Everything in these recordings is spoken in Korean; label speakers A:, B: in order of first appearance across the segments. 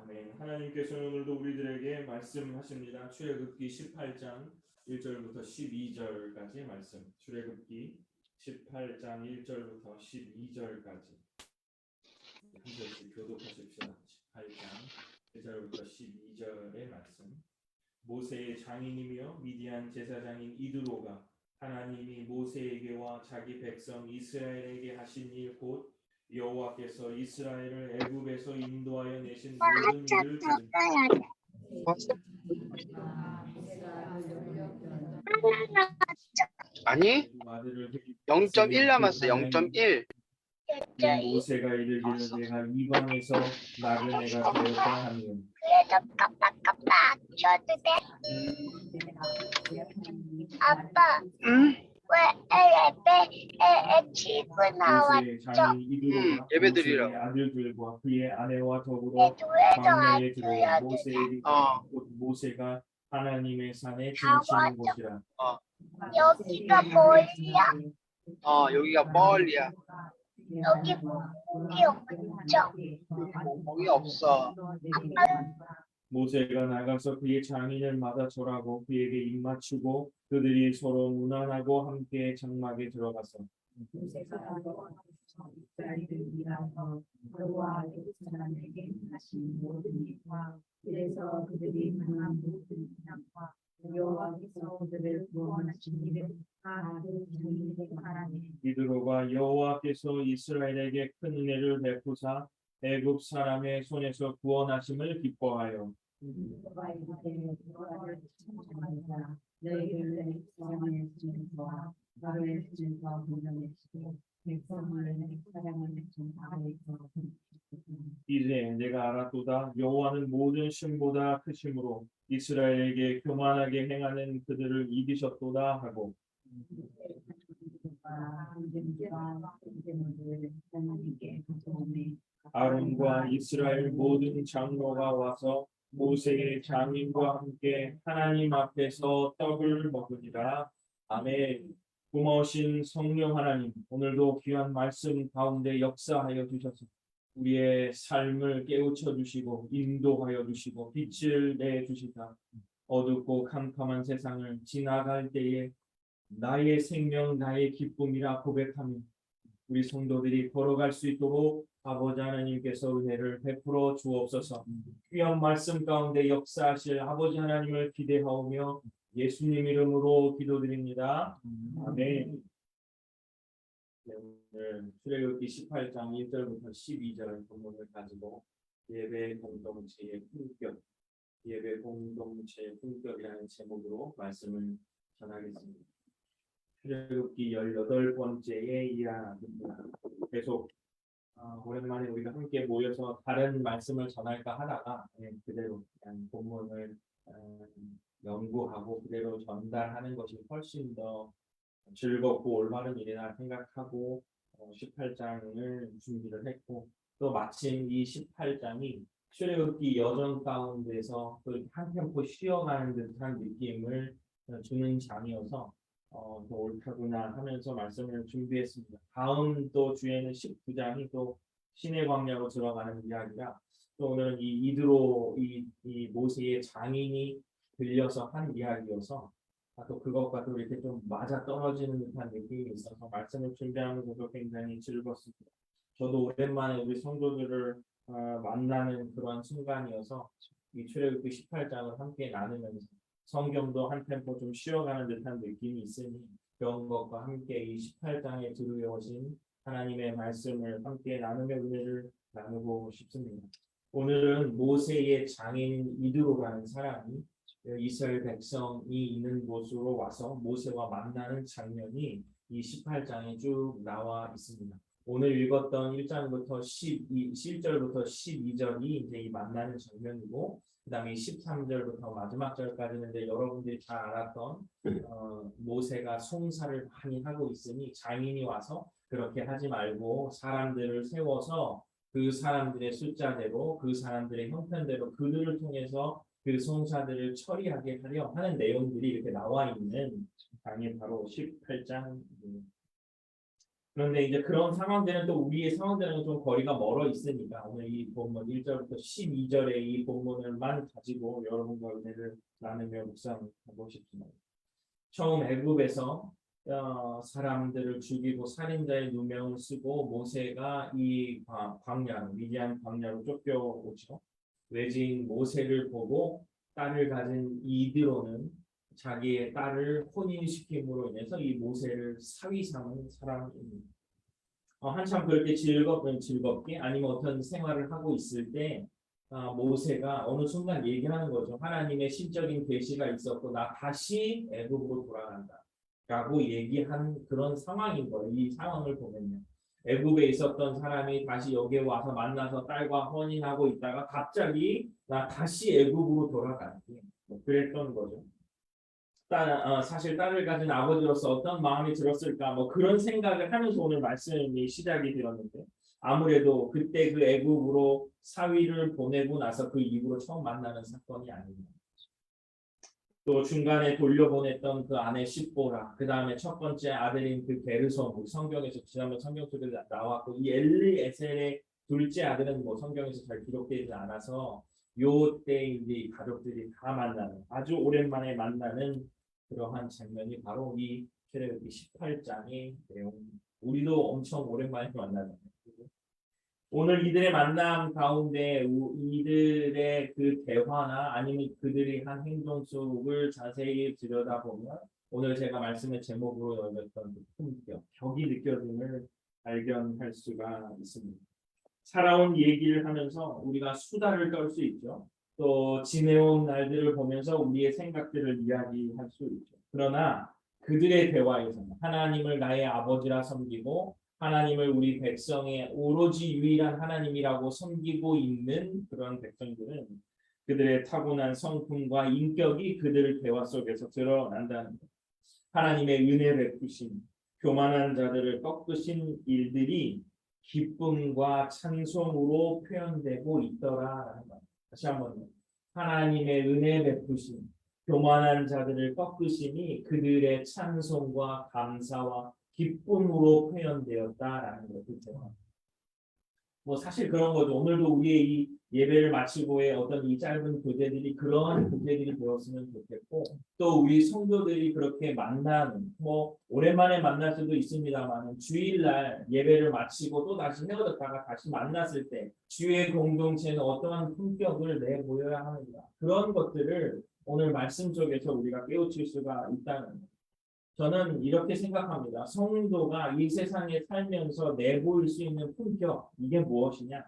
A: 아멘. 하나님께서는 오늘도 우리들에게 말씀하십니다. 출애굽기 18장 1절부터 12절까지의 말씀. 출애굽기 18장 1절부터 12절까지 한 절씩 교독하십시오. 18장 1절부터 12절의 말씀. 모세의 장인이며 미디안 제사장인 이드로가 하나님이 모세에게와 자기 백성 이스라엘에게 하신 일 곧 여호와께서 이스라엘을 애굽에서 인도하여 내신 모든 일을 들은
B: 아니, 0.1 남았어. 0.1.
A: 모세가 이르기를 내가 이방에서 나그네가 되었다 하면
C: 그래도 깜빡깜빡 쳐도 돼? 아빠, 왜 에 치고
A: 모세의
C: 나왔죠?
A: 장인 이드로가
B: 예배드리라고.
A: 모세의 아들들과 그의 아내와 더불어
C: 교회도 안
A: 광야에 들어와
C: 들려도 돼?
A: 모세에게 곧 모세가 하나님의 산에 지나치는 곳이라.
C: 여기가 멀리야?
B: 여기가 멀리야.
C: 여기 목이 없죠?
B: 거기 없어.
A: 모세가 나가서 그의 장인을 맞아 절하고 그에게 입맞추고 그들이 서로 문안하고 함께 장막에 들어가서
D: 모세가 이스라엘을 위하여 여호와 애굽 사람에게 하신 모든 일과 그래서 그들이 행한 모든 신앙과 여호와께서 그들을 구원하신 일을 다 그 장인에게 말하니
A: 이드로가 여호와께서 이스라엘에게 큰 은혜를 베푸사 애굽 사람의 손에서 구원하심을 기뻐하여
D: 여호와 이르되 여호와를 찬송하노라 너희를 애굽 사람의 손에서와 바로의 손에서 건져내시고 백성을 애굽 사람의 손 아래에서
A: 이제 내가 알았도다 여호와는 모든 신보다 크심으로 이스라엘에게 교만하게 행하는 그들을 이기셨도다 하고 아론과 이스라엘 모든 장로가 와서 모세의 장인과 함께 하나님 앞에서 떡을 먹으니라. 아멘. 고마우신 성령 하나님, 오늘도 귀한 말씀 가운데 역사하여 주셔서 우리의 삶을 깨우쳐 주시고 인도하여 주시고 빛을 내 주시다. 어둡고 캄캄한 세상을 지나갈 때에 나의 생명, 나의 기쁨이라 고백하며 우리 성도들이 걸어갈 수 있도록 아버지 하나님께서 은혜를 베풀어 주옵소서. 귀한 말씀 가운데 역사하실 아버지 하나님을 기대하오며 예수님 이름으로 기도드립니다. 아멘. 오늘 출애굽기 18장 1절부터 12절 본문을 가지고 예배 공동체의 품격, 예배 공동체의 품격이라는 제목으로 말씀을 전하겠습니다. 출애굽기 18번째의 이야기입니다. 계속 오랜만에 우리가 함께 모여서 다른 말씀을 전할까 하다가 그대로 그냥 본문을 연구하고 그대로 전달하는 것이 훨씬 더 즐겁고 올바른 일이라 생각하고 18장을 준비를 했고 또 마침 이 18장이 출애굽기 여정 가운데서 한 템포 쉬어가는 듯한 느낌을 주는 장이어서 더 옳다구나 하면서 말씀을 준비했습니다. 다음 또 주에는 19장이 또 신의 광야로 들어가는 이야기라 또 오늘은 이 이드로 이 모세의 장인이 들려서 한 이야기여서 또 그것과 또 이렇게 좀 맞아 떨어지는 듯한 느낌이 있어서 말씀을 준비하면서도 굉장히 즐겁습니다. 저도 오랜만에 우리 성도들을 만나는 그런 순간이어서 이 출애굽기 18장을 함께 나누면서 성경도 한 템포 좀 쉬어가는 듯한 느낌이 있으니 그런 것과 함께 이 18장에 들어오신 하나님의 말씀을 함께 나누며 은혜를 나누고 싶습니다. 오늘은 모세의 장인 이드로라는 사람이 이스라엘 백성이 있는 곳으로 와서 모세와 만나는 장면이 이 18장에 쭉 나와 있습니다. 오늘 읽었던 1장부터 11절부터 12절이 이제 이 만나는 장면이고 그 다음에 13절부터 마지막 절까지는 이제 여러분들이 잘 알았던 모세가 송사를 많이 하고 있으니 장인이 와서 그렇게 하지 말고 사람들을 세워서 그 사람들의 숫자대로 그 사람들의 형편대로 그들을 통해서 그 송사들을 처리하게 하려 하는 내용들이 이렇게 나와 있는 장이 바로 18장 그런데 이제 그런 상황들은 또 우리의 상황들은 좀 거리가 멀어 있으니까 오늘 이 본문 1절부터 12절의 이 본문을만 가지고 여러분과 은혜를 나누며 묵상하고 싶습니다. 처음 애굽에서 사람들을 죽이고 살인자의 누명을 쓰고 모세가 이 광야로 미디안 광야로 쫓겨오죠. 외지인 모세를 보고 딸을 가진 이드로는 자기의 딸을 혼인시킴으로 인해서 이 모세를 사위 삼은 사람입니다. 한참 그렇게 즐겁게 아니면 어떤 생활을 하고 있을 때 모세가 어느 순간 얘기하는 거죠. 하나님의 신적인 계시가 있었고 나 다시 애굽으로 돌아간다라고 얘기한 그런 상황인 거예요. 이 상황을 보면요. 애굽에 있었던 사람이 다시 여기에 와서 만나서 딸과 혼인하고 있다가 갑자기 나 다시 애굽으로 돌아갈게. 그랬던 거죠. 사실 딸을 가진 아버지로서 어떤 마음이 들었을까 뭐 그런 생각을 하면서 오늘 말씀이 시작이 되었는데 아무래도 그때 그 애굽으로 사위를 보내고 나서 그 이후로 처음 만나는 사건이 아닙니다. 또 중간에 돌려보냈던 그 아내 십보라, 그 다음에 첫 번째 아들인 그 게르솜, 성경에서 지난번 성경 속에 나왔고 이 엘리에셀의 둘째 아들은 뭐 성경에서 잘 기록되지 않아서 요때 이제 이 가족들이 다 만나는 아주 오랜만에 만나는 그러한 장면이 바로 이 출애굽기 18장의 내용입니다. 우리도 엄청 오랜만에 만나잖아요. 오늘 이들의 만남 가운데 이들의 그 대화나 아니면 그들이 한 행동 속을 자세히 들여다보면 오늘 제가 말씀의 제목으로 여겼던 그 품격, 격이 느껴짐을 발견할 수가 있습니다. 살아온 얘기를 하면서 우리가 수다를 떨 수 있죠. 또 지내온 날들을 보면서 우리의 생각들을 이야기할 수 있죠. 그러나 그들의 대화에서는 하나님을 나의 아버지라 섬기고 하나님을 우리 백성의 오로지 유일한 하나님이라고 섬기고 있는 그런 백성들은 그들의 타고난 성품과 인격이 그들 대화 속에서 드러난다는 것. 하나님의 은혜 베푸심, 교만한 자들을 꺾으신 일들이 기쁨과 찬송으로 표현되고 있더라라는 것. 다시 한번 하나님의 은혜 베푸심, 교만한 자들을 꺾으심이 그들의 찬송과 감사와 기쁨으로 표현되었다라는 것이죠. 뭐 사실 그런 거죠. 오늘도 우리의 이 예배를 마치고의 어떤 이 짧은 교제들이 그런 교제들이 되었으면 좋겠고 또 우리 성도들이 그렇게 만나는 뭐 오랜만에 만날 수도 있습니다만 주일날 예배를 마치고 또 다시 헤어졌다가 다시 만났을 때 주의 공동체는 어떠한 품격을 내보여야 하는가 그런 것들을 오늘 말씀 속에서 우리가 깨우칠 수가 있다는 거예요. 저는 이렇게 생각합니다. 성도가 이 세상에 살면서 내보일 수 있는 품격, 이게 무엇이냐?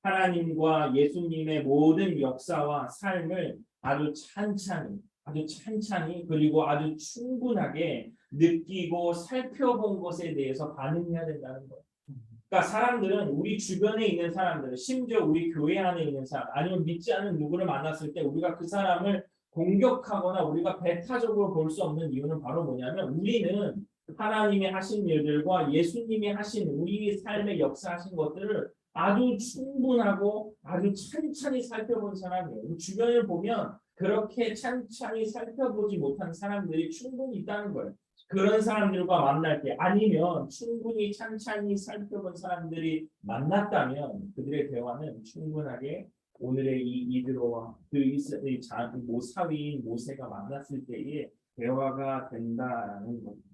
A: 하나님과 예수님의 모든 역사와 삶을 아주 찬찬히 그리고 아주 충분하게 느끼고 살펴본 것에 대해서 반응해야 된다는 거예요. 그러니까 사람들은 우리 주변에 있는 사람들은 심지어 우리 교회 안에 있는 사람 아니면 믿지 않는 누구를 만났을 때 우리가 그 사람을 공격하거나 우리가 배타적으로 볼 수 없는 이유는 바로 뭐냐면 우리는 하나님이 하신 일들과 예수님이 하신 우리 삶의 역사하신 것들을 아주 충분하고 아주 찬찬히 살펴본 사람이에요. 주변을 보면 그렇게 찬찬히 살펴보지 못한 사람들이 충분히 있다는 거예요. 그런 사람들과 만날 때 아니면 충분히 찬찬히 살펴본 사람들이 만났다면 그들의 대화는 충분하게 오늘의 이 이드로와 그 사위인 모세가 만났을 때의 대화가 된다라는 겁니다.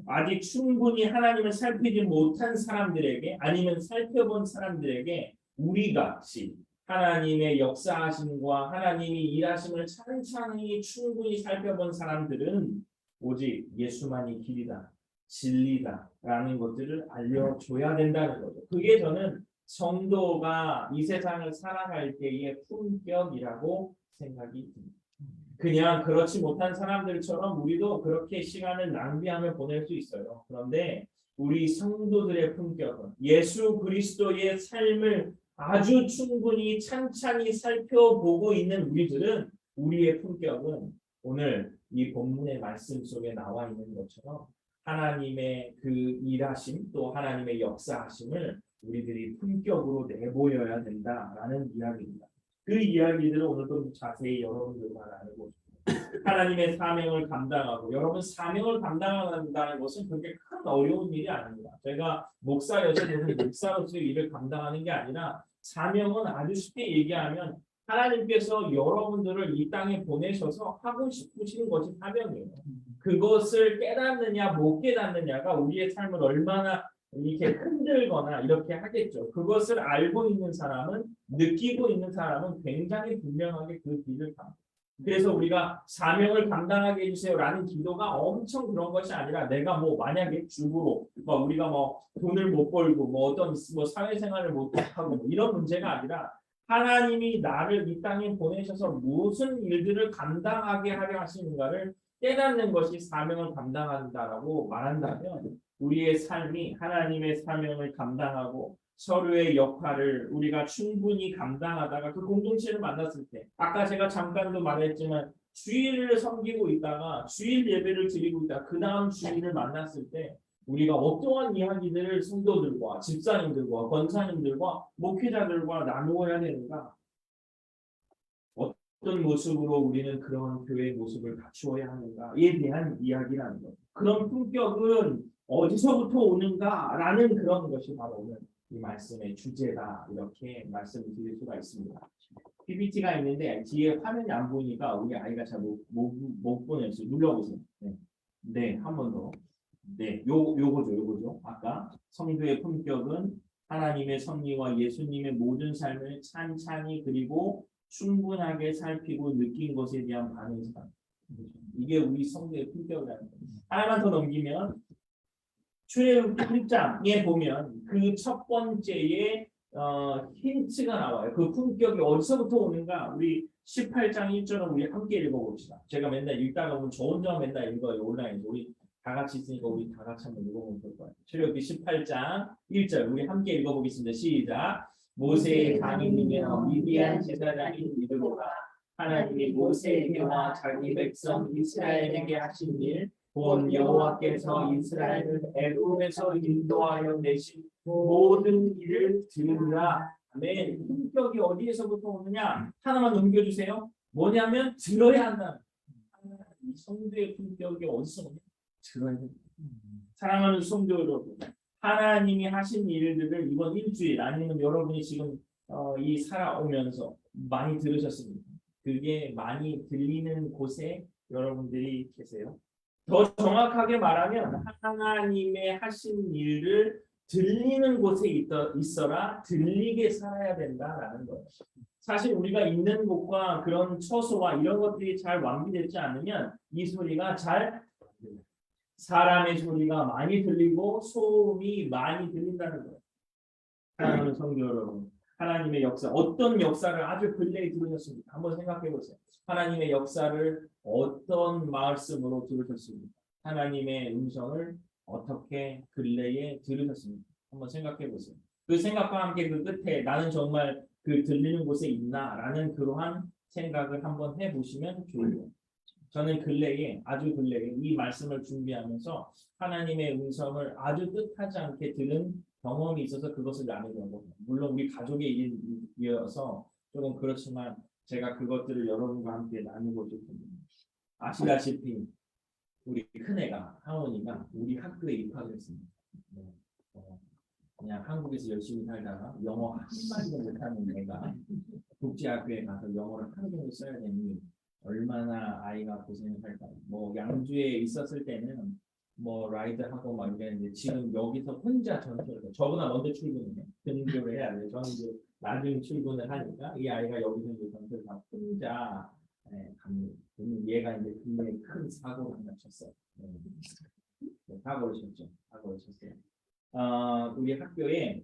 A: 아직 충분히 하나님을 살피지 못한 사람들에게 아니면 살펴본 사람들에게 우리 같이 하나님의 역사하심과 하나님이 일하심을 찬찬히 충분히 살펴본 사람들은 오직 예수만이 길이다, 진리다라는 것들을 알려줘야 된다는 거죠. 그게 저는 성도가 이 세상을 살아갈 때의 품격이라고 생각이 듭니다. 그냥 그렇지 못한 사람들처럼 우리도 그렇게 시간을 낭비하며 보낼 수 있어요. 그런데 우리 성도들의 품격은 예수 그리스도의 삶을 아주 충분히 찬찬히 살펴보고 있는 우리들은 우리의 품격은 오늘 이 본문의 말씀 속에 나와 있는 것처럼 하나님의 그 일하심 또 하나님의 역사하심을 우리들이 품격으로 내보여야 된다라는 이야기입니다. 그 이야기들을 오늘 좀 자세히 여러분들과 나누고 싶습니다. 하나님의 사명을 감당하고 여러분 사명을 감당한다는 것은 그렇게 큰 어려운 일이 아닙니다. 제가 목사여서 무슨 목사로서 일을 감당하는 게 아니라 사명은 아주 쉽게 얘기하면 하나님께서 여러분들을 이 땅에 보내셔서 하고 싶으신 것이 사명이에요. 그것을 깨닫느냐 못 깨닫느냐가 우리의 삶을 얼마나 이렇게 흔들거나 이렇게 하겠죠. 그것을 알고 있는 사람은 느끼고 있는 사람은 굉장히 분명하게 그 길을 갑니다. 그래서 우리가 사명을 감당하게 해주세요라는 기도가 엄청 그런 것이 아니라 내가 뭐 만약에 주부로 우리가 뭐 돈을 못 벌고 뭐 어떤 뭐 사회생활을 못 하고 뭐 이런 문제가 아니라 하나님이 나를 이 땅에 보내셔서 무슨 일들을 감당하게 하려 하시는가를 깨닫는 것이 사명을 감당한다라고 말한다면 우리의 삶이 하나님의 사명을 감당하고 서로의 역할을 우리가 충분히 감당하다가 그 공동체를 만났을 때 아까 제가 잠깐도 말했지만 주일을 섬기고 있다가 주일 예배를 드리고 있다 그 다음 주일을 만났을 때 우리가 어떠한 이야기들을 성도들과 집사님들과 권사님들과 목회자들과 나누어야 되는가 어떤 모습으로 우리는 그런 교회의 모습을 갖추어야 하는가에 대한 이야기라는 거예요. 그런 품격은 어디서부터 오는가라는 그런 것이 바로 오늘 이 말씀의 주제다 이렇게 말씀을 드릴 수가 있습니다. PPT가 있는데 뒤에 화면이 안 보이니까 우리 아이가 잘 못 보내서 눌러보세요. 네, 한 번 더. 네, 요거죠. 아까 성도의 품격은 하나님의 섭리와 예수님의 모든 삶을 찬찬히 그리고 충분하게 살피고 느낀 것에 대한 반응이다. 이게 우리 성도의 품격이라는 거예요. 하나만 더 넘기면 출애굽기 1장에 보면 그 첫 번째의 힌트가 나와요. 그 품격이 어디서부터 오는가? 우리 18장 1절을 우리 함께 읽어봅시다. 제가 맨날 읽다가 보면 저 혼자 맨날 읽어요. 온라인에서 우리 다 같이 있으니까 우리 다 같이 한번 읽어보면 좋을 거예요. 출애굽기 18장 1절 우리 함께 읽어보겠습니다. 시작. 모세의 장인이며 미디안 제사장인 이르로가 하나님이 모세에게와 자기 백성 이스라엘에게 하신 일 본 여호와께서 이스라엘을 애굽에서 인도하여 내신 모든 일을 들으라. 아멘. 품격이 어디에서부터 오느냐? 하나만 넘겨주세요. 뭐냐면 들어야 한다. 이 성도의 품격이 어디서 오냐? 들어야 된다. 사랑하는 성도 여러분, 하나님이 하신 일들을 이번 일주일 아니면 여러분이 지금 이 살아오면서 많이 들으셨습니다. 그게 많이 들리는 곳에 여러분들이 계세요. 더 정확하게 말하면 하나님의 하신 일을 들리는 곳에 있어라 들리게 살아야 된다라는 거예요. 사실 우리가 있는 곳과 그런 처소와 이런 것들이 잘 완비되지 않으면 이 소리가 잘 사람의 소리가 많이 들리고 소음이 많이 들린다는 거예요. 사랑하는 성도 여러분, 하나님의 역사 어떤 역사를 아주 근래에 들으셨습니까? 한번 생각해 보세요. 하나님의 역사를 어떤 말씀으로 들으셨습니까? 하나님의 음성을 어떻게 근래에 들으셨습니까? 한번 생각해 보세요. 그 생각과 함께 그 끝에 나는 정말 그 들리는 곳에 있나라는 그러한 생각을 한번 해보시면 좋아요. 저는 아주 근래에 이 말씀을 준비하면서 하나님의 음성을 아주 뜻하지 않게 들은 경험이 있어서 그것을 나누려고 해요. 물론 우리 가족의 일이어서 조금 그렇지만 제가 그것들을 여러분과 함께 나누고 싶습니다. 아시다시피 우리 큰애가 하원이가 우리 학교에 입학을 했습니다. 그냥 한국에서 열심히 살다가 영어 한마디도 못하는 애가 국제학교에 가서 영어를 하루 종일 써야 되니 얼마나 아이가 고생을 할까요? 뭐 양주에 있었을 때는 뭐 라이드하고 막 이랬는데 지금 여기서 혼자 전철을 저보다 먼저 출근해요. 근교를 해야 돼요. 저는 이제 나중에 출근을 하니까 이 아이가 여기서 이제 전철을 다 혼자 갑니다. 얘가 이제 굉장히 큰 사고를 하나 쳤어요. 사고를 쳤어요. 우리 학교에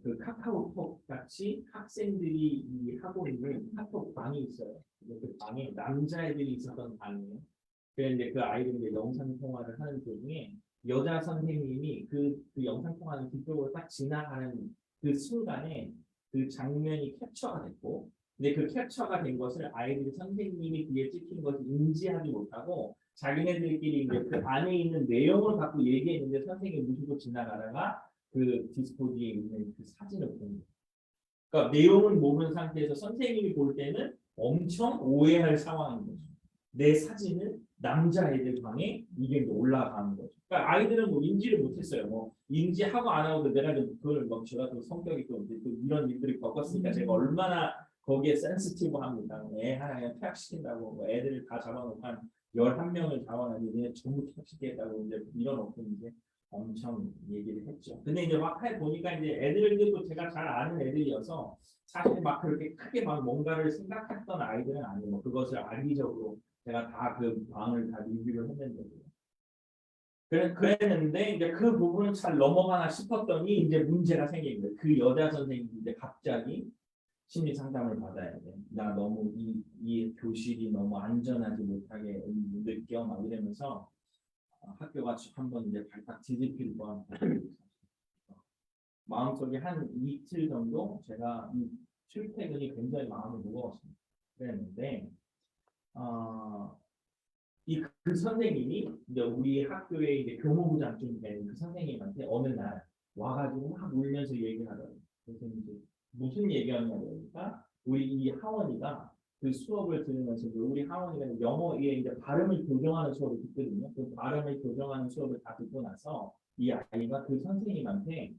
A: 그 카카오톡 같이 학생들이 하고 있는 카톡 방이 있어요. 그 방에 남자애들이 있었던 방이에요. 그런데 그 아이들이 영상 통화를 하는 도중에 여자 선생님이 그 영상 통화는 뒤쪽으로 딱 지나가는 그 순간에 그 장면이 캡처가 됐고, 근데 그 캡처가 된 것을 아이들이 선생님이 뒤에 찍힌 것을 인지하지 못하고 자기네들끼리 이제 그 안에 있는 내용을 갖고 얘기했는데 선생님이 무시고 지나가다가 그 디스코드에 있는 그 사진을 본 거예요. 그러니까 내용을 모르는 상태에서 선생님이 볼 때는 엄청 오해할 상황인 거죠. 내 사진을 남자애들 방에 이게 이제 올라가는 거죠. 그러니까 아이들은 뭐 인지를 못했어요. 뭐 인지하고 안 하고도 내가 좀 그걸 막 제가 또 성격이 또 이런 일들이 겪었으니까 제가 얼마나 거기에 센시티브합니다. 애 하나 그냥 퇴학시킨다고 뭐 애들을 다 잡아놓고 한 11명을 잡아놨는데 전부 퇴학시키겠다고 이제 밀어놓고 이제 엄청 얘기를 했죠. 근데 이제 막 보니까 이제 애들도 제가 잘 아는 애들이어서 사실 막 그렇게 크게 막 뭔가를 생각했던 아이들은 아니고 뭐 그것을 악의적으로 제가 다 그 방을 다 리뷰를 했는데 그랬는데 이제 그 부분은 잘 넘어가나 싶었더니 이제 문제가 생긴 거예요. 그 여자 선생님이 이제 갑자기 심리 상담을 받아야 돼. 나 너무 이 교실이 너무 안전하지 못하게 느껴 막 이러면서 학교가 한번 이제 발딱 뒤집힐 뻔. 마음속에 한 이틀 정도 제가 이 출퇴근이 굉장히 마음이 무거웠습니다. 그랬는데 그 선생님이 이제 우리 학교의 이제 교무부장쯤 된 그 선생님한테 어느 날 와가지고 막 울면서 얘기를 하더라고요. 그래서 이제 무슨 얘기였냐고 그러니까 우리 이 하원이가 그 수업을 들으면서 우리 하원이가 영어에 이제 발음을 교정하는 수업을 듣거든요. 그 발음을 교정하는 수업을 다 듣고 나서 이 아이가 그 선생님한테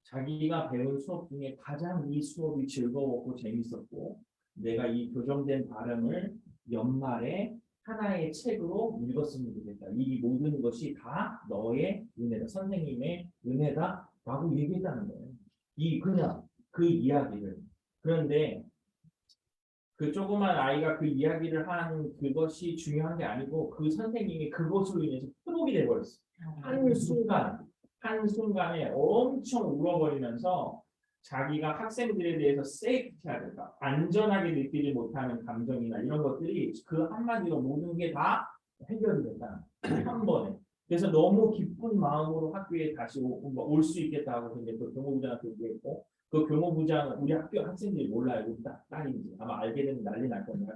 A: 자기가 배운 수업 중에 가장 이 수업이 즐거웠고 재밌었고 내가 이 교정된 발음을 연말에 하나의 책으로 읽었으면 좋겠다. 이 모든 것이 다 너의 은혜다. 선생님의 은혜다라고 얘기했다는 거예요. 그냥 그 이야기를. 그런데 그 조그만 아이가 그 이야기를 한 그것이 중요한 게 아니고 그 선생님이 그것으로 인해서 회복이 돼버렸어요. 한순간에 엄청 울어버리면서 자기가 학생들에 대해서 세이프티하다, 안전하게 느끼지 못하는 감정이나 이런 것들이 그 한마디로 모든 게 다 해결이 됐다. 한 번에. 그래서 너무 기쁜 마음으로 학교에 다시 올 수 있겠다고 이제 그 교무부장한테 얘기했고 그 교무부장은 우리 학교 학생들이 몰라요. 우리 딸인지 아마 알게 되면 난리 날 겁니다.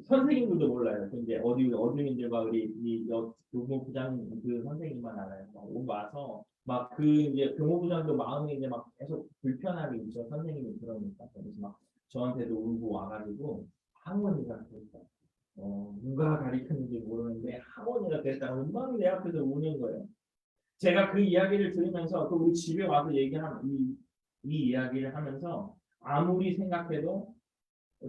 A: 선생님들도 몰라요. 근데 어린이들과 우리 교무부장 그 선생님만 알아요. 와서 막 그 이제 교무부장도 마음이 이제 막 계속 불편하게 있죠. 선생님이 그러니까 그래서 막 저한테도 울고 와가지고 학원이가 됐다. 누가 가르쳤는지 모르는데 학원이가 됐다. 엄마는 내 앞에서 우는 거예요. 제가 그 이야기를 들으면서 또 우리 집에 와서 얘기하는 이 이야기를 하면서 아무리 생각해도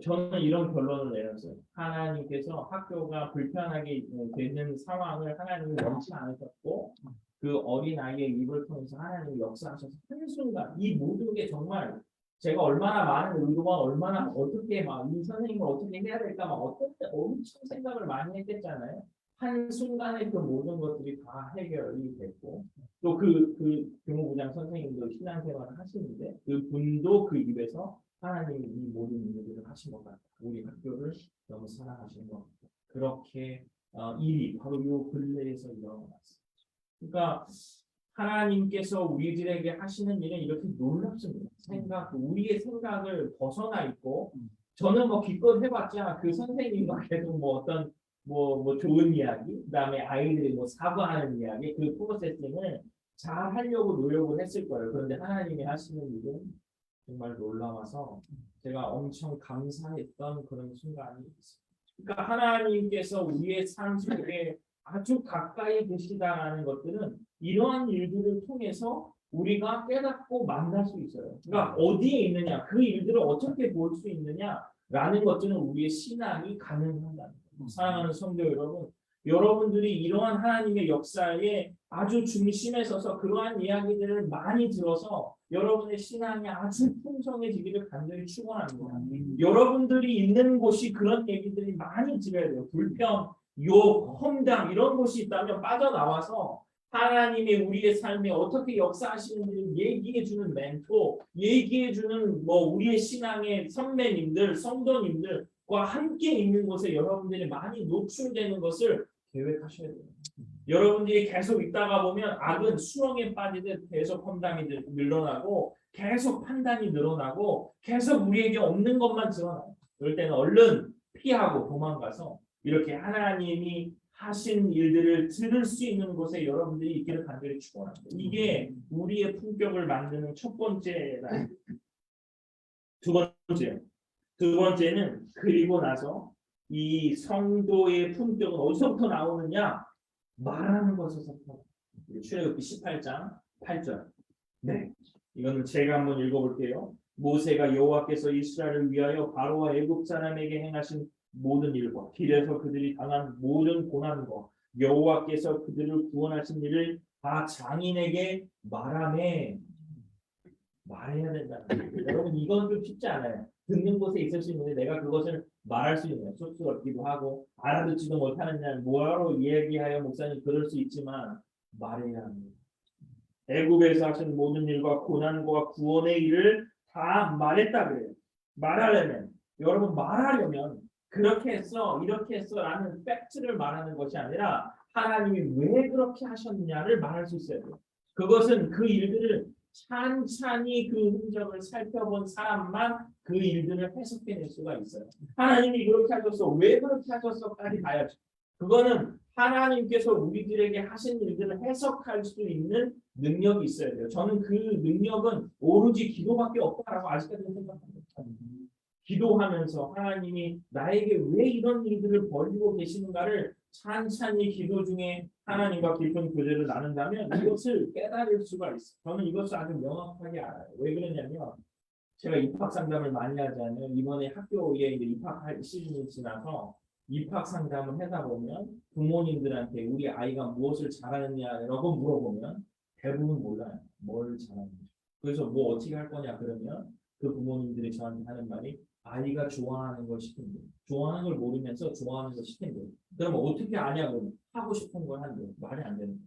A: 저는 이런 결론을 내렸어요. 하나님께서 학교가 불편하게 되는 상황을 하나님이 원치 않으셨고 그 어린아이의 입을 통해서 하나님이 역사하셔서 한순간 이 모든 게 정말 제가 얼마나 많은 의도와 얼마나 어떻게 막 이 선생님을 어떻게 해야 될까 막 어떻게 엄청 생각을 많이 했겠잖아요. 한순간에 그 모든 것들이 다 해결이 됐고 또 그 교무부장 선생님도 신앙생활을 하시는데 그 분도 그 입에서 하나님이 이 모든 일들을 하신 것 같다. 우리 학교를 너무 사랑하시는 것 같다. 그렇게 일이 바로 이 근래에서 일어났습니다. 그러니까 하나님께서 우리들에게 하시는 일은 이렇게 놀랍습니다. 우리의 생각을 벗어나 있고 저는 뭐 기껏 해봤자 그 선생님과 계속 뭐 어떤 뭐 좋은 이야기, 그다음에 아이들이 뭐 사과하는 이야기, 그 프로세싱을 잘 하려고 노력을 했을 거예요. 그런데 하나님이 하시는 일은 정말 놀라워서 제가 엄청 감사했던 그런 순간이 있습니다. 그러니까 하나님께서 우리의 삶 속에 아주 가까이 계시다라는 것들은 이러한 일들을 통해서 우리가 깨닫고 만날 수 있어요. 그러니까 어디에 있느냐, 그 일들을 어떻게 볼 수 있느냐라는 것들은 우리의 신앙이 가능하다는 거예요. 사랑하는 성도 여러분, 여러분들이 이러한 하나님의 역사에 아주 중심에 서서 그러한 이야기들을 많이 들어서 여러분의 신앙이 아주 풍성해지기를 간절히 축원합니다. 여러분들이 있는 곳이 그런 얘기들이 많이 들어야 돼요. 불평, 욕, 험담 이런 곳이 있다면 빠져나와서 하나님이 우리의 삶에 어떻게 역사하시는지를 얘기해주는 멘토, 얘기해주는 우리의 신앙의 선배님들, 성도님들과 함께 있는 곳에 여러분들이 많이 노출되는 것을 계획하셔야 돼요. 여러분들이 계속 있다가 보면 악은 수렁에 빠지듯 계속 험담이 늘어나고 계속 판단이 늘어나고 계속 우리에게 없는 것만 드러나요. 그럴 때는 얼른 피하고 도망가서 이렇게 하나님이 하신 일들을 들을 수 있는 곳에 여러분들이 있기를 간절히 축원합니다. 이게 우리의 품격을 만드는 첫 번째다. 두 번째는 그리고 나서 이 성도의 품격은 어디서부터 나오느냐? 말하는 것에서부터. 출애굽기 18장 8절. 네, 이거는 제가 한번 읽어볼게요. 모세가 여호와께서 이스라엘을 위하여 바로와 애굽 사람에게 행하신 모든 일과 길에서 그들이 당한 모든 고난과 여호와께서 그들을 구원하신 일을 다 장인에게 말하매. 말해야 된다. 여러분 이건 좀 쉽지 않아요. 듣는 곳에 있을 수 있는데 내가 그것을 말할 수 있는 쑥스럽기도 하고 알아듣지도 못하느냐 뭐하러 얘기하여 목사님 그럴 수 있지만 말해야 합니다. 애굽에서 하신 모든 일과 고난과 구원의 일을 다 말했다 그래요. 말하려면 여러분 말하려면 그렇게 했어 이렇게 했어라는 팩트를 말하는 것이 아니라 하나님이 왜 그렇게 하셨느냐를 말할 수 있어야 돼요. 그것은 그 일들을 찬찬히 그 흔적을 살펴본 사람만 그 일들을 해석해낼 수가 있어요. 하나님이 그렇게 하셨어 왜 그렇게 하셨어까지 가야죠. 그거는 하나님께서 우리들에게 하신 일들을 해석할 수 있는 능력이 있어야 돼요. 저는 그 능력은 오로지 기도밖에 없다라고 아직까지는 생각합니다. 기도하면서 하나님이 나에게 왜 이런 일들을 벌이고 계시는가를 찬찬히 기도 중에 하나님과 깊은 교제를 나눈다면 이것을 깨달을 수가 있어요. 저는 이것을 아주 명확하게 알아요. 왜 그러냐면 제가 입학 상담을 많이 하잖아요. 이번에 학교에 이제 입학할 시즌이 지나서 입학 상담을 하다 보면 부모님들한테 우리 아이가 무엇을 잘하느냐라고 물어보면 대부분 몰라요. 뭘 잘하는지. 그래서 뭐 어떻게 할 거냐 그러면 그 부모님들이 저한테 하는 말이 아이가 좋아하는 걸 시킨대. 좋아하는 걸 모르면서 좋아하는 걸 시킨대. 그러면 어떻게 아냐고 하고 싶은 걸 한대. 말이 안 되는 거죠.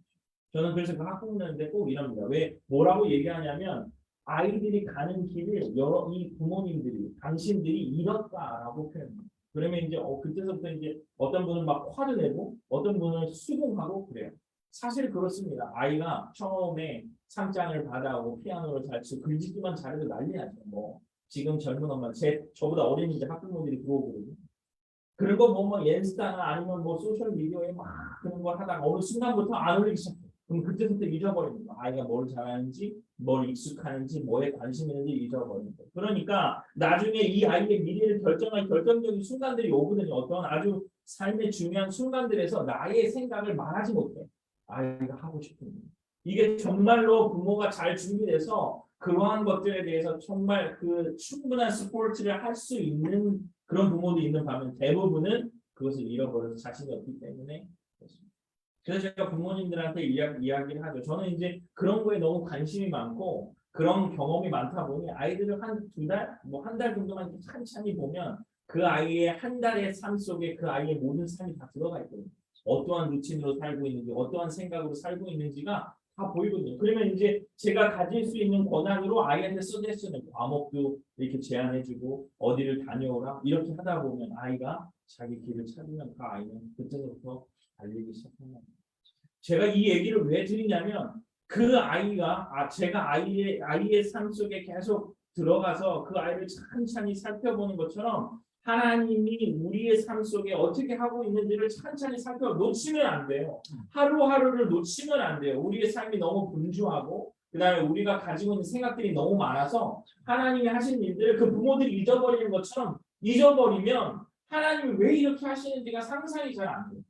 A: 저는 그래서 그 학부모님한테 꼭 이럽니다. 왜 뭐라고 얘기하냐면 아이들이 가는 길을 여러 이 부모님들이 당신들이 잃었다라고 표현합니다. 그러면 이제 그때서부터 이제 어떤 분은 막 화를 내고 어떤 분은 수긍하고 그래요. 사실 그렇습니다. 아이가 처음에 상장을 받아오고 피아노를 잘 치고 글짓기만 잘해도 난리 나죠. 뭐 지금 젊은 엄마 저보다 어린 이제 학부모들이 들어오거든요. 그런 거 보면 인스타나 아니면 뭐 소셜 미디어에 막 그런 걸 하다가 어느 순간부터 안 올리기 시작해요. 그럼 그때부터 잊어버립니다. 아이가 뭘 잘하는지, 뭘 익숙하는지, 뭐에 관심 있는지 잊어버립니다. 그러니까 나중에 이 아이의 미래를 결정할 결정적인 순간들이 오거든요. 어떤 아주 삶의 중요한 순간들에서 나의 생각을 말하지 못해. 아이가 하고 싶은 일. 이게 정말로 부모가 잘 준비돼서 그러한 것들에 대해서 정말 그 충분한 스포츠를 할 수 있는 그런 부모도 있는 반면 대부분은 그것을 잃어버려서 자신이 없기 때문에 그렇습니다. 그래서 제가 부모님들한테 이야기를 하죠. 저는 이제 그런 거에 너무 관심이 많고 그런 경험이 많다 보니 아이들을 한 두 달, 뭐 한 달 정도만 찬찬히 보면 그 아이의 한 달의 삶 속에 그 아이의 모든 삶이 다 들어가 있거든요. 어떠한 루틴으로 살고 있는지, 어떠한 생각으로 살고 있는지가 다 보이거든요. 그러면 이제 제가 가질 수 있는 권한으로 아이한테 써낼 수 있는 과목도 이렇게 제안해주고 어디를 다녀오라 이렇게 하다 보면 아이가 자기 길을 찾으면 그 아이는 그때부터 달리기 시작합니다. 제가 이 얘기를 왜 드리냐면 그 아이가 제가 아이의 삶 속에 계속 들어가서 그 아이를 찬찬히 살펴보는 것처럼 하나님이 우리의 삶 속에 어떻게 하고 있는지를 찬찬히 놓치면 안 돼요. 하루하루를 놓치면 안 돼요. 우리의 삶이 너무 분주하고 그다음에 우리가 가지고 있는 생각들이 너무 많아서 하나님이 하신 일들을 그 부모들이 잊어버리는 것처럼 잊어버리면 하나님이 왜 이렇게 하시는지가 상상이 잘 안 돼요.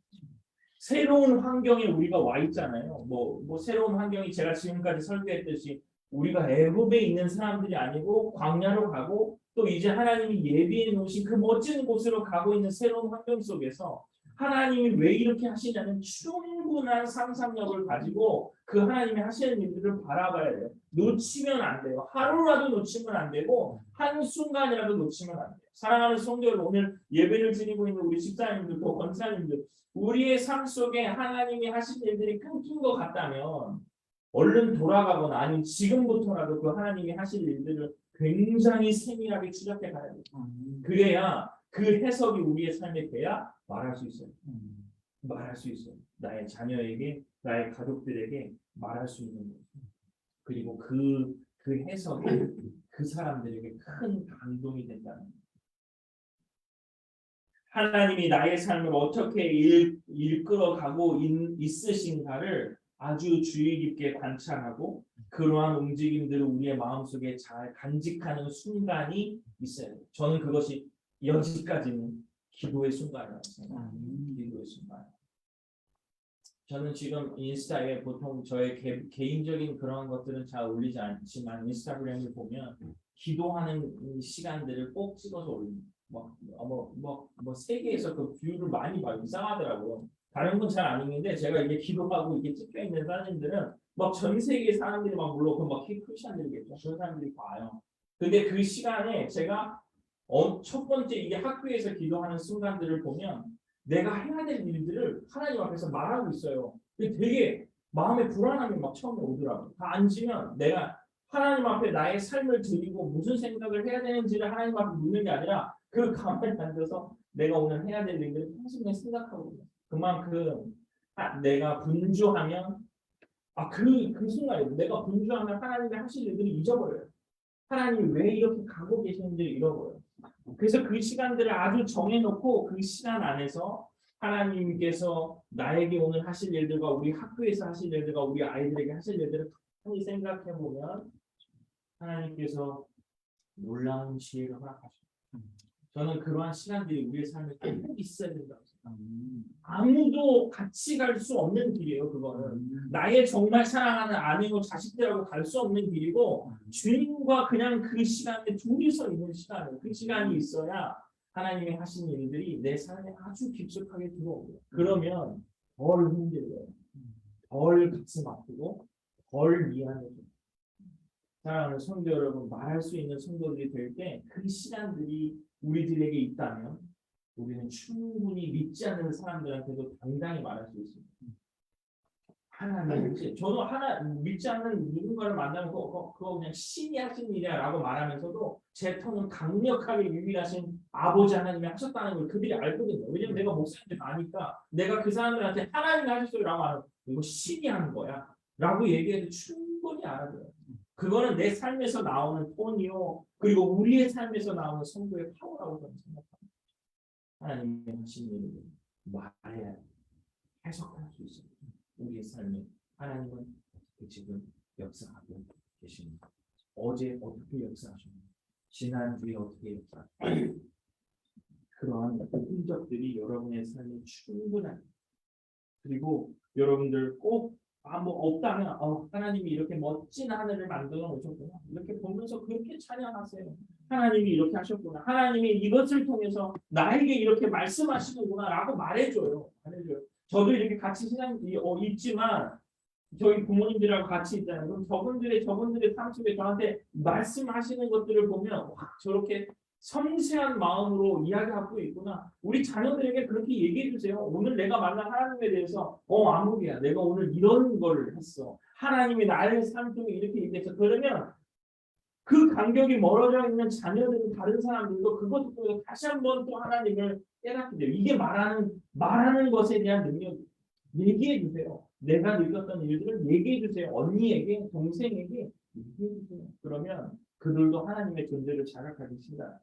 A: 새로운 환경에 우리가 와 있잖아요. 뭐 새로운 환경이 제가 지금까지 설교했듯이 우리가 애굽에 있는 사람들이 아니고 광야로 가고 또 이제 하나님이 예비해 놓으신 그 멋진 곳으로 가고 있는 새로운 환경 속에서 하나님이 왜 이렇게 하시냐는 충분한 상상력을 가지고 그 하나님이 하시는 일들을 바라봐야 돼요. 놓치면 안 돼요. 하루라도 놓치면 안 되고 한순간이라도 놓치면 안 돼요. 사랑하는 성도 여러분, 오늘 예배를 드리고 있는 우리 집사님들, 또 권사님들, 우리의 삶 속에 하나님이 하신 일들이 끊긴 것 같다면 얼른 돌아가거나 아니면 지금부터라도 그 하나님이 하실 일들을 굉장히 세밀하게 추적해 가야 돼요. 그래야 그 해석이 우리의 삶에 돼야 말할 수 있어요. 말할 수 있어요. 나의 자녀에게, 나의 가족들에게 말할 수 있는 거죠. 그리고 그 해석이 그 사람들에게 큰 감동이 된다는 거예요. 하나님이 나의 삶을 어떻게 이끌어가고 있으신가를 아주 주의 깊게 관찰하고 그러한 움직임들을 우리의 마음속에 잘 간직하는 순간이 있어요. 저는 그것이 여기까지는 기도의 순간이라고 생각합니다. 기도의 순간. 저는 지금 인스타에 보통 저의 개인적인 그런 것들은 잘 올리지 않지만 인스타그램을 보면 기도하는 이 시간들을 꼭 찍어서 올립니다. 세계에서 그 뷰를 많이 봐요. 이상하더라고요. 다른 건 잘 안 읽는데 제가 이게 기도하고 이게 찍혀 있는 사진들은 막 전 세계 사람들이 막 물론 막 크리스천들이겠죠. 그런 사람들이 봐요. 근데 그 시간에 제가 첫 번째 이게 학교에서 기도하는 순간들을 보면 내가 해야 될 일들을 하나님 앞에서 말하고 있어요. 근데 되게 마음에 불안함이 막 처음에 오더라고요. 다 앉으면 내가 하나님 앞에 나의 삶을 드리고 무슨 생각을 해야 되는지를 하나님 앞에 묻는 게 아니라 그 가만히 앉아서 내가 오늘 해야 될 일들을 평소에 생각하고 있어요. 그만큼 내가 분주하면 그 순간에 내가 분주하면 하나님이 하실 일들을 잊어버려요. 하나님이 왜 이렇게 가고 계시는지를 잃어버려요. 그래서 그 시간들을 아주 정해놓고 그 시간 안에서 하나님께서 나에게 오늘 하실 일들과 우리 학교에서 하실 일들과 우리 아이들에게 하실 일들을 가만히 생각해 보면 하나님께서 놀라운 지혜를 허락하십니다. 저는 그러한 시간들이 우리의 삶에 꼭 있어야 된다고 생각합니다. 아무도 같이 갈 수 없는 길이에요. 그거는 나의 정말 사랑하는 아내와 자식들하고 갈 수 없는 길이고 주님과 그냥 그 시간에 둘이서 있는 시간이에요. 그 시간이 있어야 하나님이 하신 일들이 내 삶에 아주 깊숙하게 들어오고요. 그러면 덜 힘들고요. 덜 가슴 아프고 덜 미안해져요. 사랑하는 성도 여러분, 말할 수 있는 성도들이 될 때 그 시간들이 우리들에게 있다면 우리는 충분히 믿지 않는 사람들한테도 당당히 말할 수 있습니다. 하나님, 저도 믿지 않는 누군가를 만나면 그거 그냥 신이 하신 일이야라고 말하면서도 제 ton은 강력하게 유일하신 아버지 하나님이 하셨다는 걸 그들이 알거든요. 왜냐면 내가 목사님들 아니까 내가 그 사람들한테 하나님이 하셨어요라고 하면 이거 신이 하는 거야라고 얘기해도 충분히 알아들어요. 그거는 내 삶에서 나오는 톤이요. 그리고 우리의 삶에서 나오는 성도의 파워라고 저는 생각합니다. 하나님이 하신 일을 말해야 해석할 수 있습니다. 우리의 삶에 하나님은 어떻게 지금 역사하고 계십니까? 어제 어떻게 역사하셨나요? 지난주에 어떻게 역사하셨나요? 그러한 흔적들이 여러분의 삶에 충분합니다. 그리고 여러분들 꼭 없다면 하나님이 이렇게 멋진 하늘을 만들어 놓으셨구나. 이렇게 보면서 그렇게 찬양하세요. 하나님이 이렇게 하셨구나. 하나님이 이것을 통해서 나에게 이렇게 말씀하시는구나 라고 말해줘요. 저도 이렇게 같이 있지만 저희 부모님들하고 같이 있잖아요. 그럼 저분들의 삶 속에 저한테 말씀하시는 것들을 보면 저렇게 섬세한 마음으로 이야기하고 있구나. 우리 자녀들에게 그렇게 얘기해 주세요. 오늘 내가 만난 하나님에 대해서 아무개야. 내가 오늘 이런 걸 했어. 하나님이 나의 삶 속에 이렇게 얘기했어. 그러면 그 간격이 멀어져 있는 자녀들은 다른 사람들도 그것 듣고 다시 한번 또 하나님을 깨닫게 돼요. 이게 말하는 것에 대한 능력. 얘기해 주세요. 내가 느꼈던 일들을 얘기해 주세요. 언니에게, 동생에게 얘기해 주세요. 그러면 그들도 하나님의 존재를 자각하기 시작합니다.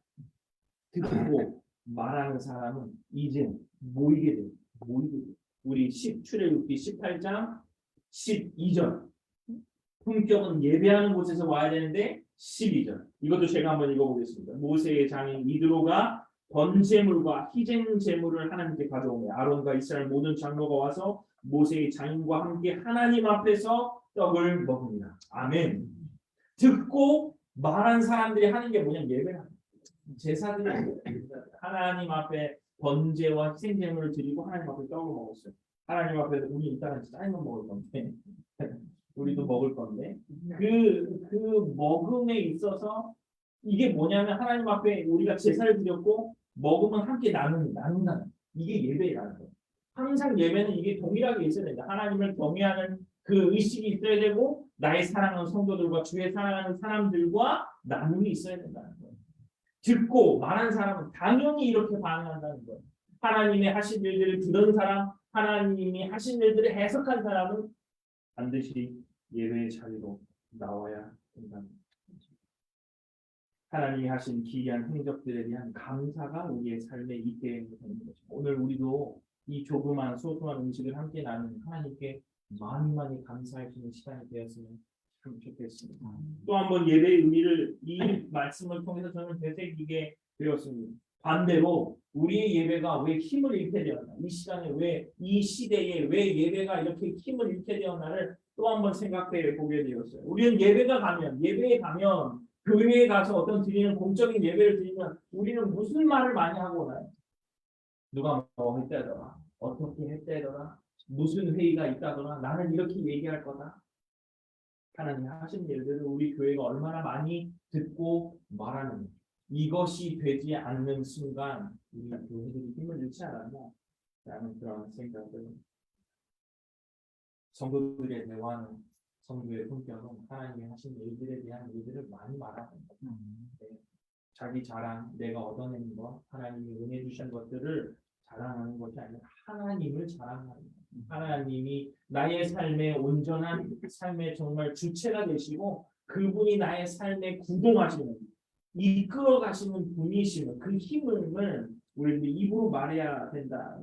A: 듣고 말하는 사람은 이제 모이게 돼요. 우리 출애굽기 18장 12절. 품격은 예배하는 곳에서 와야 되는데 12절. 이것도 제가 한번 읽어보겠습니다. 모세의 장인 이드로가 번제물과 희생 제물을 하나님께 가져오며 아론과 이스라엘 모든 장로가 와서 모세의 장인과 함께 하나님 앞에서 떡을 먹습니다. 아멘. 듣고 말한 사람들이 하는 게 뭐냐면 예배를 합니다. 제사들이 하나님 앞에 번제와 희생 제물을 드리고 하나님 앞에 떡을 먹었어요. 하나님 앞에 우리 이따가 짜장면 먹을 건데 우리도 먹을 건데 그 먹음에 있어서 이게 뭐냐면 하나님 앞에 우리가 제사를 드렸고 먹으면 함께 나눈다는 이게 예배라는 거예요. 항상 예배는 이게 동일하게 있어야 된다. 하나님을 경외하는 그 의식이 있어야 되고 나의 사랑하는 성도들과 주의 사랑하는 사람들과 나눔이 있어야 된다는 거예요. 듣고 말한 사람은 당연히 이렇게 반응한다는 거예요. 하나님의 하신 일들을 들은 사람, 하나님이 하신 일들을 해석한 사람은 반드시 예배의 자리로 나와야 된다는 거예요. 하나님이 하신 기이한 행적들에 대한 감사가 우리의 삶에 있게 되는 거죠. 오늘 우리도 이 조그만 소소한 음식을 함께 나누는 하나님께 많이 감사할 수 있는 시간이 되었으면 참 좋겠습니다. 또 한 번 예배의 의미를 이 말씀을 통해서 저는 되새기게 되었습니다. 반대로 우리의 예배가 왜 힘을 잃게 되었나? 이 시간에 왜, 이 시대에 왜 예배가 이렇게 힘을 잃게 되었나를 또 한번 생각해 보게 되었어요. 우리는 예배에 가면 교회에 가서 어떤 드리는 공적인 예배를 드리면 우리는 무슨 말을 많이 하고 오나요? 누가 뭐 했다더라, 어떻게 했다더라, 무슨 회의가 있다더라, 나는 이렇게 얘기할 거다. 하나님 하신 일들을 우리 교회가 얼마나 많이 듣고 말하는, 이것이 되지 않는 순간 우리 교회들이 힘을 잃지 않았나라는 그런 생각을, 성도들의 대화는, 성도의 품격은 하나님이 하신 일들에 대한 일들을 많이 말하는 거예요. 네. 자기 자랑, 내가 얻어낸 것, 하나님이 은혜 주신 것들을 자랑하는 것이 아니라 하나님을 자랑하는 거예요. 하나님이 나의 삶의 온전한 삶의 정말 주체가 되시고 그분이 나의 삶에 구동하시는, 이끌어 가시는 분이시면 그 힘을 우리는 입으로 말해야 된다.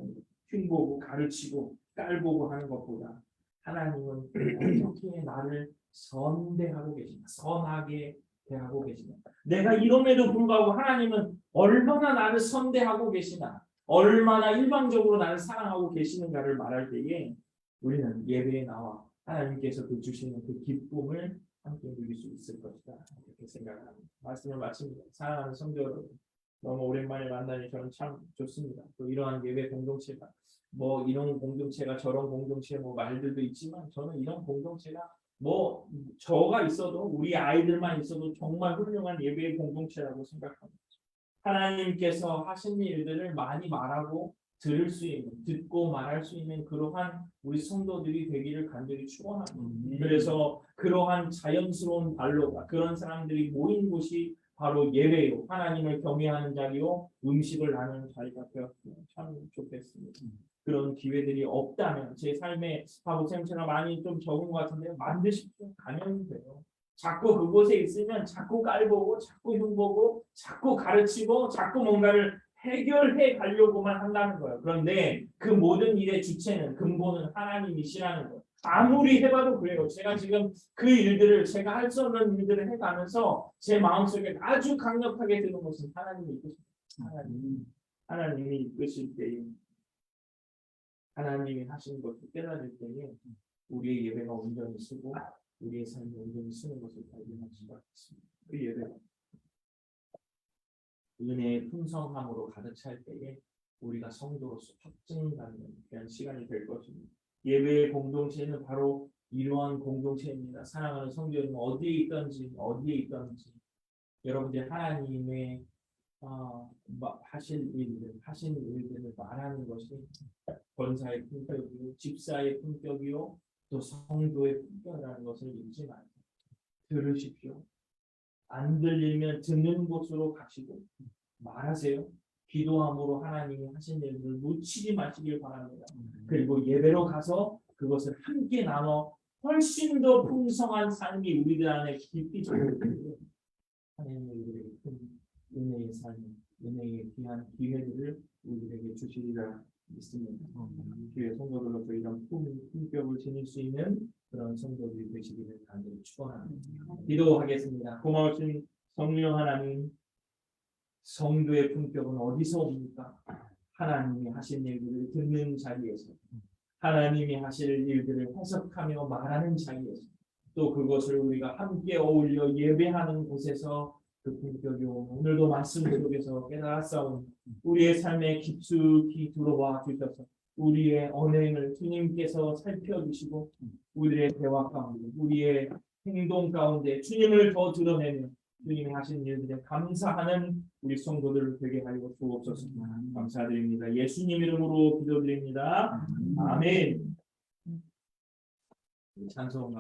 A: 흉보고 가르치고 깔보고 하는 것보다 하나님은 어떻게 나를 선대하고 계시나, 선하게 대하고 계시나, 내가 이럼에도 불구하고 하나님은 얼마나 나를 선대하고 계시나, 얼마나 일방적으로 나를 사랑하고 계시는가를 말할 때에 우리는 예배에 나와 하나님께서 그 주시는 그 기쁨을 함께 누릴 수 있을 것이다, 이렇게 생각합니다. 말씀을 마칩니다. 사랑하는 성도 여러분, 너무 오랜만에 만나니 저는 참 좋습니다. 또 이러한 예배 공동체가, 뭐 이런 공동체가 저런 공동체 뭐 말들도 있지만 저는 이런 공동체가 뭐 저가 있어도 우리 아이들만 있어도 정말 훌륭한 예배의 공동체라고 생각합니다. 하나님께서 하신 일들을 많이 말하고 들을 수 있는, 듣고 말할 수 있는 그러한 우리 성도들이 되기를 간절히 축원합니다. 그래서 그러한 자연스러운 발로가, 그런 사람들이 모인 곳이 바로 예배요, 하나님을 경외하는 자리요, 음식을 나누는 자리가 되었으면 참 좋겠습니다. 그런 기회들이 없다면 제 삶에 바보쌤처럼 많이 좀 적은 것 같은데요, 만드십시오. 가면 돼요. 자꾸 그곳에 있으면 자꾸 깔보고 자꾸 흉보고 자꾸 가르치고 자꾸 뭔가를 해결해 가려고만 한다는 거예요. 그런데 그 모든 일의 주체는, 근본은 하나님이시라는 거예요. 아무리 해봐도 그래요. 제가 지금 그 일들을, 제가 할 수 없는 일들을 해가면서 제 마음속에 아주 강력하게 드는 것은 하나님이 이끄십니다. 하나님이 이끄실 때에, 하나님이 하신 것을 깨달을 때에 우리의 예배가 온전히 쓰고 우리의 삶이 온전히 쓰는 것을 발견할 수가 있습니다. 그 예배가 은혜의 풍성함으로 가득 찰 때에 우리가 성도로서 확증받는 그런 시간이 될 것입니다. 예배의 공동체는 바로 이러한 공동체입니다. 사랑하는 성도 여러분, 어디에 있든지 여러분들 하나님의 하신 일들을 말하는 것이 권사의 품격이요, 집사의 품격이요, 또 성도의 품격이라는 것을 잊지 마세요. 들으십시오. 안 들리면 듣는 곳으로 가시고 말하세요. 기도함으로 하나님이 하신 일들을 놓치지 마시길 바랍니다. 그리고 예배로 가서 그것을 함께 나눠 훨씬 더 풍성한 삶이 우리들 안에 깊이 들어오고 하나님의 우리에게 큰 은혜의 삶, 은혜의 귀한 기회들을 우리에게 주시리라 믿습니다. 교회 성도들로서 이런 품격을 지닐 수 있는 그런 성도들이 되시기를 간절히 축원합니다. 기도하겠습니다. 고마우신 성령 하나님, 성도의 품격은 어디서 옵니까? 하나님이 하신 일들을 듣는 자리에서, 하나님이 하실 일들을 해석하며 말하는 자리에서, 또 그것을 우리가 함께 어울려 예배하는 곳에서 그 품격이 오늘도 말씀 속에서 깨달았사오니 우리의 삶에 깊숙이 들어와 주셔서 우리의 언행을 주님께서 살펴주시고 우리의 대화 가운데, 우리의 행동 가운데 주님을 더 드러내며 주님이 하신 일들에 감사하는 우리 성도들 되게 하여 주옵소서. 감사드립니다. 예수님 이름으로 기도드립니다. 아멘. 찬송